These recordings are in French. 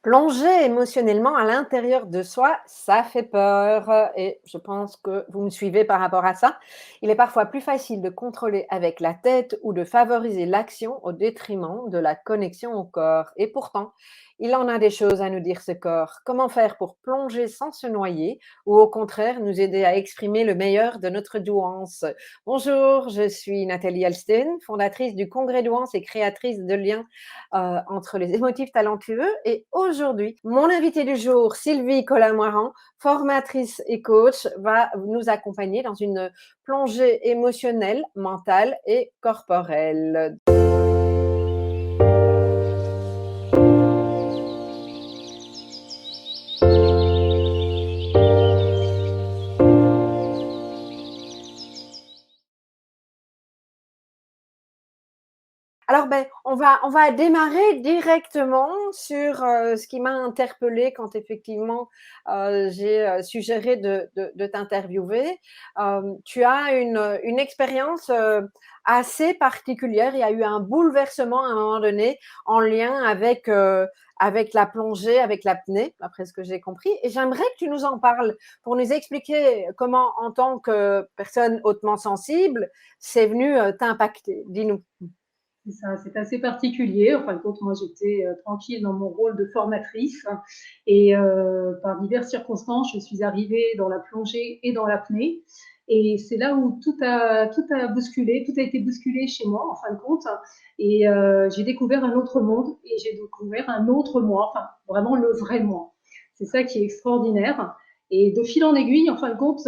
Plonger émotionnellement à l'intérieur de soi, ça fait peur et je pense que vous me suivez par rapport à ça. Il est parfois plus facile de contrôler avec la tête ou de favoriser l'action au détriment de la connexion au corps. Et pourtant, il en a des choses à nous dire ce corps. Comment faire pour plonger sans se noyer ou au contraire nous aider à exprimer le meilleur de notre douance? Bonjour, je suis Nathalie Alsten, fondatrice du Congrès Douance et créatrice de liens entre les émotifs talentueux. Et aujourd'hui, mon invité du jour, Sylvie Colamoiran, formatrice et coach, va nous accompagner dans une plongée émotionnelle, mentale et corporelle. Alors, ben, on va démarrer directement sur ce qui m'a interpellée quand effectivement j'ai suggéré de t'interviewer. Tu as une expérience assez particulière. Il y a eu un bouleversement à un moment donné en lien avec la plongée, avec l'apnée, d'après ce que j'ai compris. Et j'aimerais que tu nous en parles pour nous expliquer comment, en tant que personne hautement sensible, c'est venu t'impacter. Dis-nous. C'est ça, c'est assez particulier. En fin de compte, moi, j'étais tranquille dans mon rôle de formatrice et par diverses circonstances, je suis arrivée dans la plongée et dans l'apnée. Et c'est là où tout a bousculé, tout a été bousculé chez moi, en fin de compte. Et j'ai découvert un autre monde et j'ai découvert un autre moi, enfin, vraiment le vrai moi. C'est ça qui est extraordinaire. Et de fil en aiguille, en fin de compte,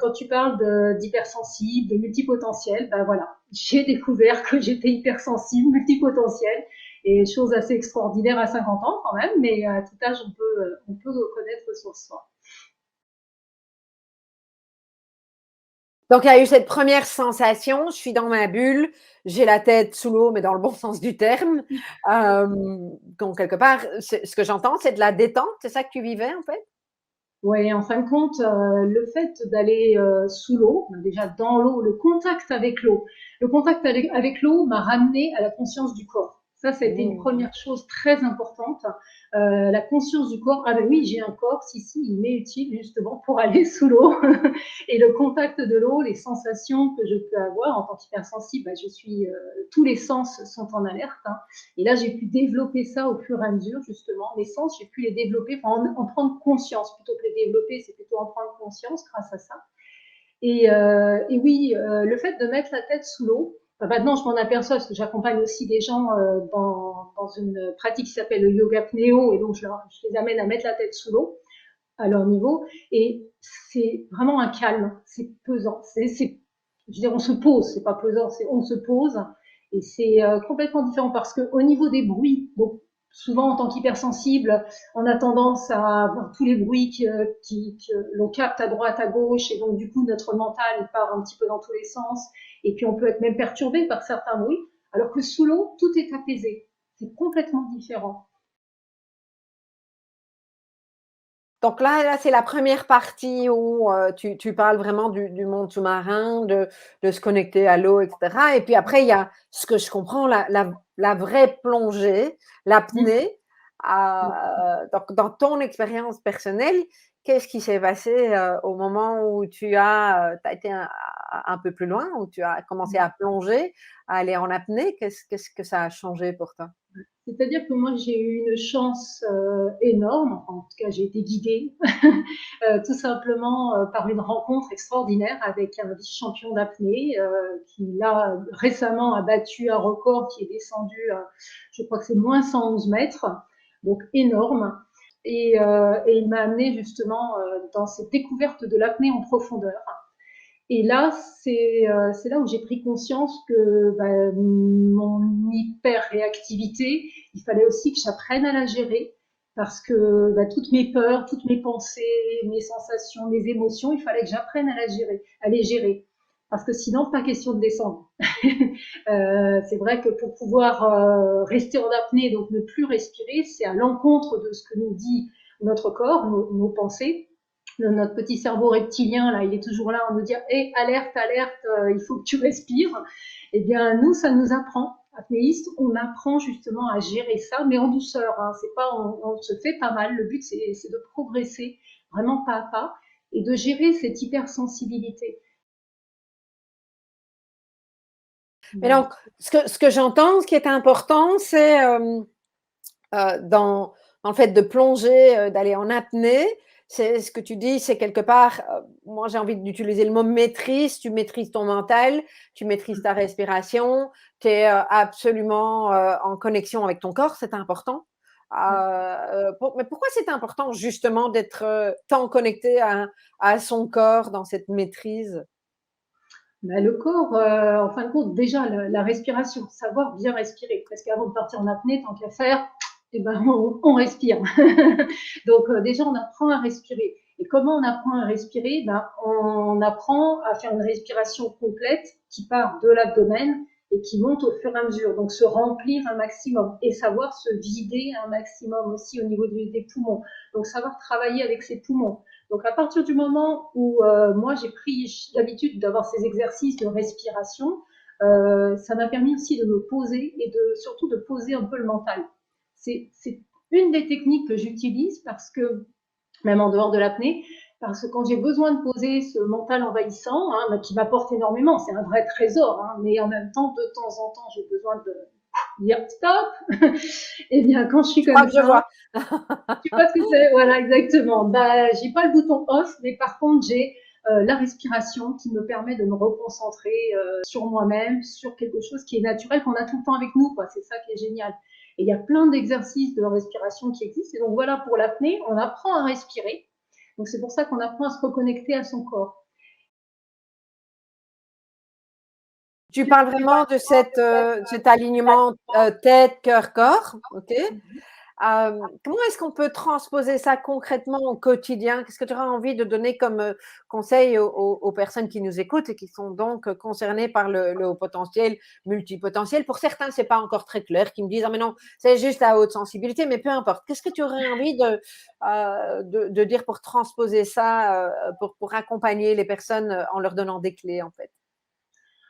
quand tu parles d'hypersensible, de multipotentiel, voilà, j'ai découvert que j'étais hypersensible, multipotentiel, et chose assez extraordinaire à 50 ans quand même, mais à tout âge, on peut connaître sur soi. Donc, il y a eu cette première sensation, je suis dans ma bulle, j'ai la tête sous l'eau, mais dans le bon sens du terme. Donc, quelque part, ce que j'entends, c'est de la détente, c'est ça que tu vivais en fait? Ouais, en fin de compte, le fait d'aller sous l'eau, déjà dans l'eau, le contact avec l'eau m'a ramené à la conscience du corps. Ça a été une Mmh. première chose très importante. La conscience du corps. Ah ben oui, j'ai un corps, si, il m'est utile justement pour aller sous l'eau. Et le contact de l'eau, les sensations que je peux avoir en tant qu'hypersensible, tous les sens sont en alerte, hein. Et là, j'ai pu développer ça au fur et à mesure, justement. Mes sens, j'ai pu les développer, en prendre conscience. Plutôt que les développer, c'est plutôt en prendre conscience grâce à ça. Et oui, le fait de mettre la tête sous l'eau, maintenant je m'en aperçois parce que j'accompagne aussi des gens dans une pratique qui s'appelle le yoga pnéo, et donc je les amène à mettre la tête sous l'eau à leur niveau, et c'est vraiment un calme, c'est pesant, je veux dire, on se pose, c'est pas pesant, c'est on se pose, et c'est complètement différent parce que au niveau des bruits, donc souvent en tant qu'hypersensible, on a tendance à avoir tous les bruits que l'on capte à droite, à gauche, et donc du coup notre mental il part un petit peu dans tous les sens, et puis on peut être même perturbé par certains bruits, alors que sous l'eau tout est apaisé, c'est complètement différent. Donc là, c'est la première partie où tu parles vraiment du monde sous-marin, de se connecter à l'eau, etc. Et puis après, il y a ce que je comprends, la vraie plongée, l'apnée. Donc, dans ton expérience personnelle, qu'est-ce qui s'est passé au moment où tu as été un peu plus loin, où tu as commencé à plonger, à aller en apnée? Qu'est-ce que ça a changé pour toi? C'est-à-dire que moi, j'ai eu une chance énorme, en tout cas, j'ai été guidée, tout simplement par une rencontre extraordinaire avec un vice-champion d'apnée qui, là, récemment a battu un record qui est descendu, je crois que c'est moins 111 mètres, donc énorme. Et il m'a amené justement dans cette découverte de l'apnée en profondeur. Et là, c'est là où j'ai pris conscience que mon hyper-réactivité, il fallait aussi que j'apprenne à la gérer parce que toutes mes peurs, toutes mes pensées, mes sensations, mes émotions, il fallait que j'apprenne à les gérer. Parce que sinon, pas question de descendre. C'est vrai que pour pouvoir rester en apnée, donc ne plus respirer, c'est à l'encontre de ce que nous dit notre corps, nos pensées. Notre petit cerveau reptilien, là, il est toujours là à nous dire hey, alerte, alerte, il faut que tu respires. Eh bien, nous, ça nous apprend apnéiste, on apprend justement à gérer ça, mais en douceur. Hein. C'est pas, on se fait pas mal. Le but, c'est de progresser vraiment pas à pas et de gérer cette hypersensibilité. Mais Voilà. donc, ce que j'entends, ce qui est important, c'est dans le fait de plonger, d'aller en apnée, c'est ce que tu dis, c'est quelque part, moi j'ai envie d'utiliser le mot maîtrise, tu maîtrises ton mental, tu maîtrises ta respiration, tu es absolument en connexion avec ton corps, c'est important. Mais pourquoi c'est important justement d'être tant connecté à son corps dans cette maîtrise? Bah, le corps, en fin de compte, déjà la respiration, savoir bien respirer. Parce qu'avant de partir en apnée, tant qu'à faire, eh ben, on respire. Donc déjà, on apprend à respirer. Et comment on apprend à respirer? Ben, on apprend à faire une respiration complète qui part de l'abdomen et qui monte au fur et à mesure. Donc se remplir un maximum et savoir se vider un maximum aussi au niveau des poumons. Donc savoir travailler avec ses poumons. Donc à partir du moment où moi j'ai pris l'habitude d'avoir ces exercices de respiration, ça m'a permis aussi de me poser et surtout de poser un peu le mental. C'est une des techniques que j'utilise parce que, même en dehors de l'apnée, parce que quand j'ai besoin de poser ce mental envahissant, hein, qui m'apporte énormément, c'est un vrai trésor, hein, mais en même temps, de temps en temps, j'ai besoin de dire stop. Et bien, quand je suis Je crois comme que je ça, vois. tu vois ce que c'est? Voilà, exactement. Bah, j'ai pas le bouton off, mais par contre, j'ai la respiration qui me permet de me reconcentrer sur moi-même, sur quelque chose qui est naturel, qu'on a tout le temps avec nous, quoi. C'est ça qui est génial. Et il y a plein d'exercices de respiration qui existent. Et donc voilà, pour l'apnée, on apprend à respirer. Donc c'est pour ça qu'on apprend à se reconnecter à son corps. Tu parles vraiment de cet alignement tête, cœur, corps, ok. Comment est-ce qu'on peut transposer ça concrètement au quotidien? Qu'est-ce que tu auras envie de donner comme conseil aux personnes qui nous écoutent et qui sont donc concernées par le haut potentiel, multipotentiel? Pour certains, c'est pas encore très clair, qui me disent ah mais non, c'est juste à haute sensibilité, mais peu importe. Qu'est-ce que tu aurais envie de dire pour transposer ça, pour accompagner les personnes en leur donnant des clés en fait?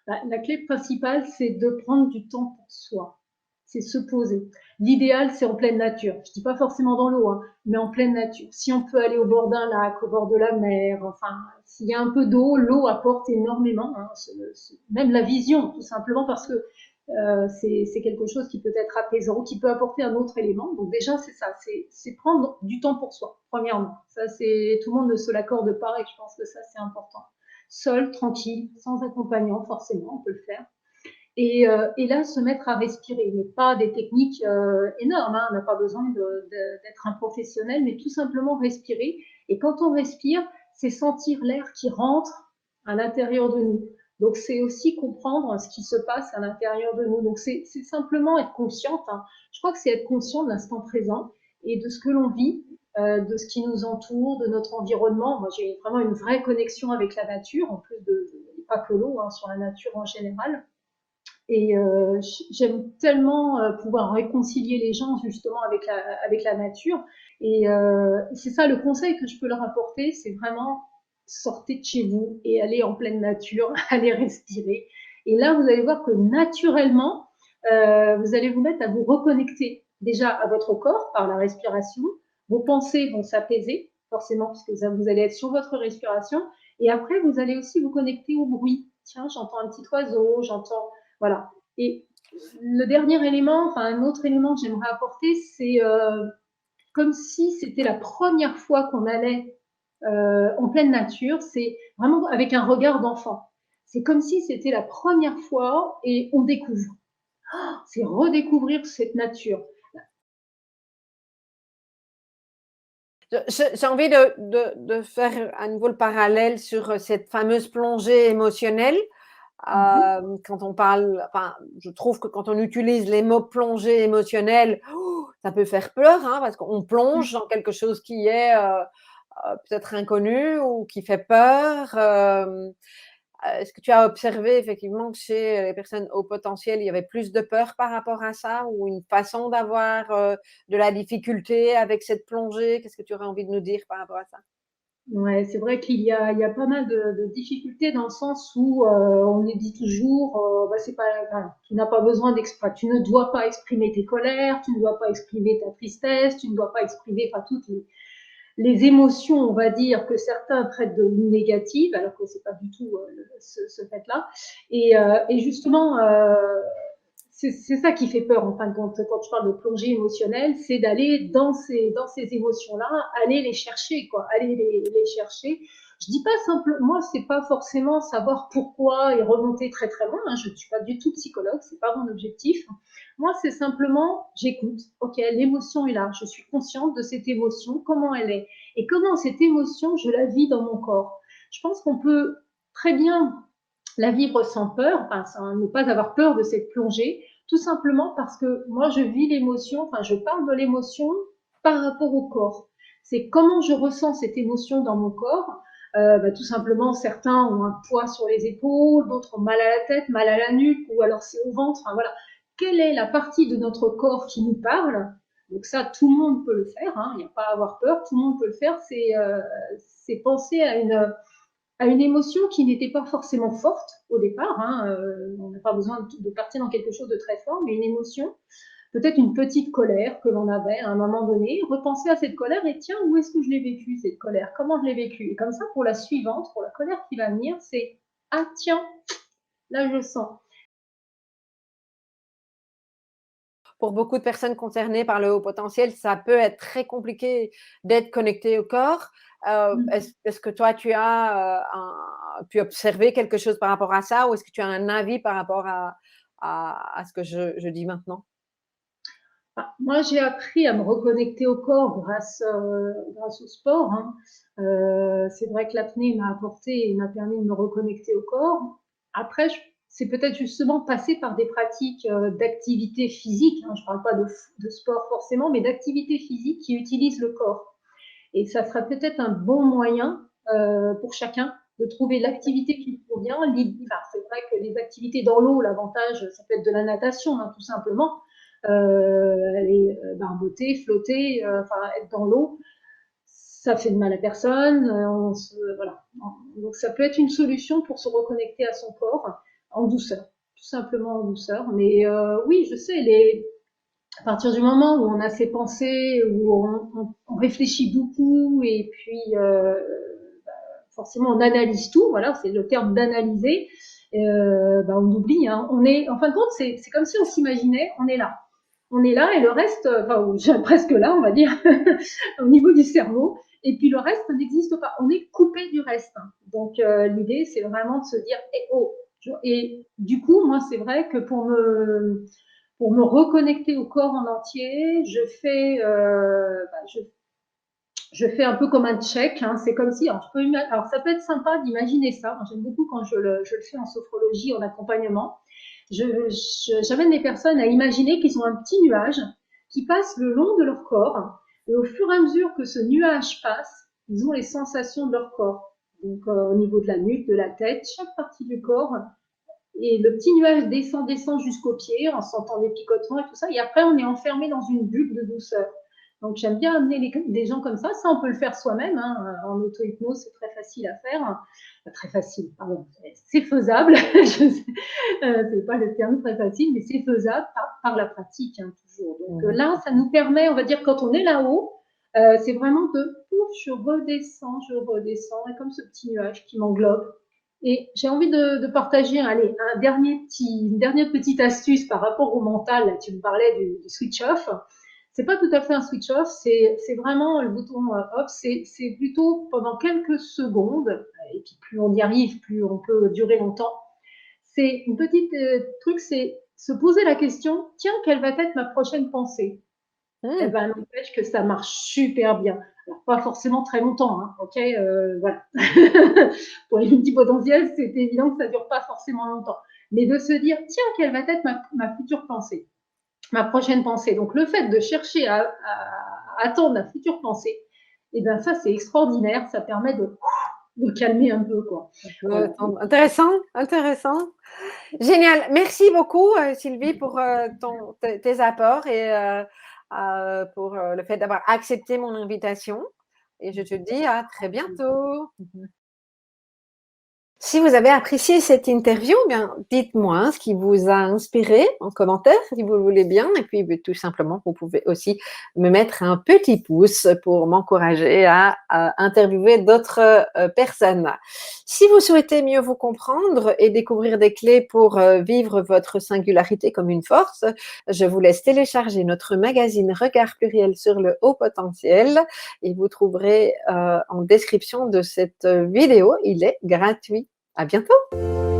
La clé principale, c'est de prendre du temps pour soi. C'est se poser. L'idéal, c'est en pleine nature. Je dis pas forcément dans l'eau, hein, mais en pleine nature. Si on peut aller au bord d'un lac, au bord de la mer, enfin, s'il y a un peu d'eau, l'eau apporte énormément. Hein, même la vision, tout simplement parce que c'est quelque chose qui peut être apaisant, qui peut apporter un autre élément. Donc déjà, c'est ça, c'est prendre du temps pour soi, premièrement. Ça, c'est tout le monde ne se l'accorde pas et je pense que ça, c'est important. Seul, tranquille, sans accompagnant, forcément, on peut le faire. Et là, se mettre à respirer, mais pas des techniques énormes, hein, on n'a pas besoin d'être un professionnel, mais tout simplement respirer. Et quand on respire, c'est sentir l'air qui rentre à l'intérieur de nous. Donc c'est aussi comprendre ce qui se passe à l'intérieur de nous. Donc c'est simplement être consciente. Hein. Je crois que c'est être conscient de l'instant présent et de ce que l'on vit, de ce qui nous entoure, de notre environnement. Moi, j'ai vraiment une vraie connexion avec la nature, en plus de pas que l'eau, hein, sur la nature en général. Et j'aime tellement pouvoir réconcilier les gens justement avec la nature. Et c'est ça le conseil que je peux leur apporter, c'est vraiment sortez de chez vous et allez en pleine nature, allez respirer. Et là, vous allez voir que naturellement, vous allez vous mettre à vous reconnecter déjà à votre corps par la respiration. Vos pensées vont s'apaiser, forcément, puisque vous allez être sur votre respiration. Et après, vous allez aussi vous connecter au bruit. Tiens, j'entends un petit oiseau, j'entends voilà. Et le dernier élément, enfin un autre élément que j'aimerais apporter, c'est comme si c'était la première fois qu'on allait en pleine nature, c'est vraiment avec un regard d'enfant. C'est comme si c'était la première fois et on découvre. C'est redécouvrir cette nature. J'ai envie de faire à nouveau le parallèle sur cette fameuse plongée émotionnelle. Mhm. Quand on parle, enfin, je trouve que quand on utilise les mots plongée émotionnelle, ça peut faire peur, hein, parce qu'on plonge dans quelque chose qui est peut-être inconnu ou qui fait peur. Est-ce que tu as observé effectivement que chez les personnes au potentiel, il y avait plus de peur par rapport à ça ou une façon d'avoir de la difficulté avec cette plongée? Qu'est-ce que tu aurais envie de nous dire par rapport à ça? Ouais, c'est vrai il y a pas mal de difficultés dans le sens où on nous dit toujours, bah, c'est pas, enfin, tu n'as pas besoin d'exprimer, tu ne dois pas exprimer tes colères, tu ne dois pas exprimer ta tristesse, tu ne dois pas exprimer, enfin, toutes les émotions, on va dire, que certains traitent de négatives, alors que c'est pas du tout ce fait-là. Et justement, c'est ça qui fait peur en fin de compte quand je parle de plongée émotionnelle, c'est d'aller dans ces émotions-là, aller les chercher, quoi, aller les chercher. Je dis pas simplement, moi c'est pas forcément savoir pourquoi et remonter très très loin. Hein, je ne suis pas du tout psychologue, c'est pas mon objectif. Moi c'est simplement, j'écoute. Ok, l'émotion est là, je suis consciente de cette émotion, comment elle est et comment cette émotion je la vis dans mon corps. Je pense qu'on peut très bien la vivre sans peur, enfin, sans ne pas avoir peur de cette plongée, tout simplement parce que moi, je vis l'émotion, enfin, je parle de l'émotion par rapport au corps. C'est comment je ressens cette émotion dans mon corps. Bah, tout simplement, certains ont un poids sur les épaules, d'autres ont mal à la tête, mal à la nuque, ou alors c'est au ventre. Enfin, voilà. Quelle est la partie de notre corps qui nous parle? Donc ça, tout le monde peut le faire. Hein. Il n'y a pas à avoir peur. Tout le monde peut le faire. C'est penser à une émotion qui n'était pas forcément forte au départ. Hein, on n'a pas besoin de partir dans quelque chose de très fort, mais une émotion, peut-être une petite colère que l'on avait à un moment donné, repenser à cette colère et tiens, où est-ce que je l'ai vécue cette colère? Comment je l'ai vécue? Et comme ça, pour la suivante, pour la colère qui va venir, c'est ah tiens, là je sens. Pour beaucoup de personnes concernées par le haut potentiel, ça peut être très compliqué d'être connecté au corps. Est-ce que toi, tu as observé quelque chose par rapport à ça ou est-ce que tu as un avis par rapport à ce que je dis maintenant? Ah, moi, j'ai appris à me reconnecter au corps grâce au sport. Hein. C'est vrai que l'apnée m'a apporté et m'a permis de me reconnecter au corps. Après, c'est peut-être justement passer par des pratiques d'activité physique. Hein. Je ne parle pas de sport forcément, mais d'activité physique qui utilise le corps. Et ça sera peut-être un bon moyen pour chacun de trouver l'activité qui lui convient. Enfin, c'est vrai que les activités dans l'eau, l'avantage, ça peut être de la natation, hein, tout simplement. Aller barboter, flotter, enfin être dans l'eau, ça fait de mal à personne. Voilà. Donc ça peut être une solution pour se reconnecter à son corps en douceur, tout simplement en douceur. Mais oui, je sais, à partir du moment où on a ses pensées, où on réfléchit beaucoup et puis forcément on analyse tout, voilà, c'est le terme d'analyser, bah, on oublie. Hein. On est, en fin de compte, c'est comme si on s'imaginait, on est là et le reste, enfin, presque là, on va dire, au niveau du cerveau. Et puis le reste n'existe pas. On est coupé du reste. Hein. Donc l'idée, c'est vraiment de se dire, eh, oh. Et du coup, moi, c'est vrai que pour me reconnecter au corps en entier, je fais un peu comme un check. Hein. C'est comme si, alors ça peut être sympa d'imaginer ça. Moi, j'aime beaucoup quand je le fais en sophrologie, en accompagnement. J'amène les personnes à imaginer qu'ils ont un petit nuage qui passe le long de leur corps. Et au fur et à mesure que ce nuage passe, ils ont les sensations de leur corps. Donc au niveau de la nuque, de la tête, chaque partie du corps. Et le petit nuage descend jusqu'aux pieds en sentant des picotements et tout ça. Et après, on est enfermé dans une bulle de douceur. Donc, j'aime bien amener des gens comme ça. Ça, on peut le faire soi-même. Hein. En auto-hypnose, c'est très facile à faire. Très facile, pardon. C'est faisable. C'est pas le terme très facile, mais c'est faisable par la pratique, hein, toujours. Donc là, ça nous permet, on va dire, quand on est là-haut, c'est vraiment de pouf, je redescends, et comme ce petit nuage qui m'englobe. Et j'ai envie de partager allez, une dernière petite astuce par rapport au mental. Là, tu me parlais du switch off. C'est pas tout à fait un switch off, c'est vraiment le bouton off. C'est plutôt pendant quelques secondes. Et puis plus on y arrive, plus on peut durer longtemps. C'est une petite truc, c'est se poser la question tiens, quelle va être ma prochaine pensée? Eh Mmh. ben, n'empêche que ça marche super bien. Alors, pas forcément très longtemps, hein, ok voilà. Pour les multipotentiels, c'est évident que ça ne dure pas forcément longtemps. Mais de se dire, tiens, quelle va être ma future pensée, ma prochaine pensée. Donc, le fait de chercher à attendre la future pensée, eh ben, ça, c'est extraordinaire. Ça permet de calmer un peu, quoi. Voilà. Intéressant, intéressant. Génial. Merci beaucoup, Sylvie, pour tes apports et pour le fait d'avoir accepté mon invitation. et je te dis à très bientôt. Si vous avez apprécié cette interview, bien, dites-moi ce qui vous a inspiré en commentaire, si vous le voulez bien. Et puis, tout simplement, vous pouvez aussi me mettre un petit pouce pour m'encourager à interviewer d'autres personnes. Si vous souhaitez mieux vous comprendre et découvrir des clés pour vivre votre singularité comme une force, je vous laisse télécharger notre magazine Regard pluriel sur le haut potentiel et vous trouverez en description de cette vidéo, il est gratuit. À bientôt!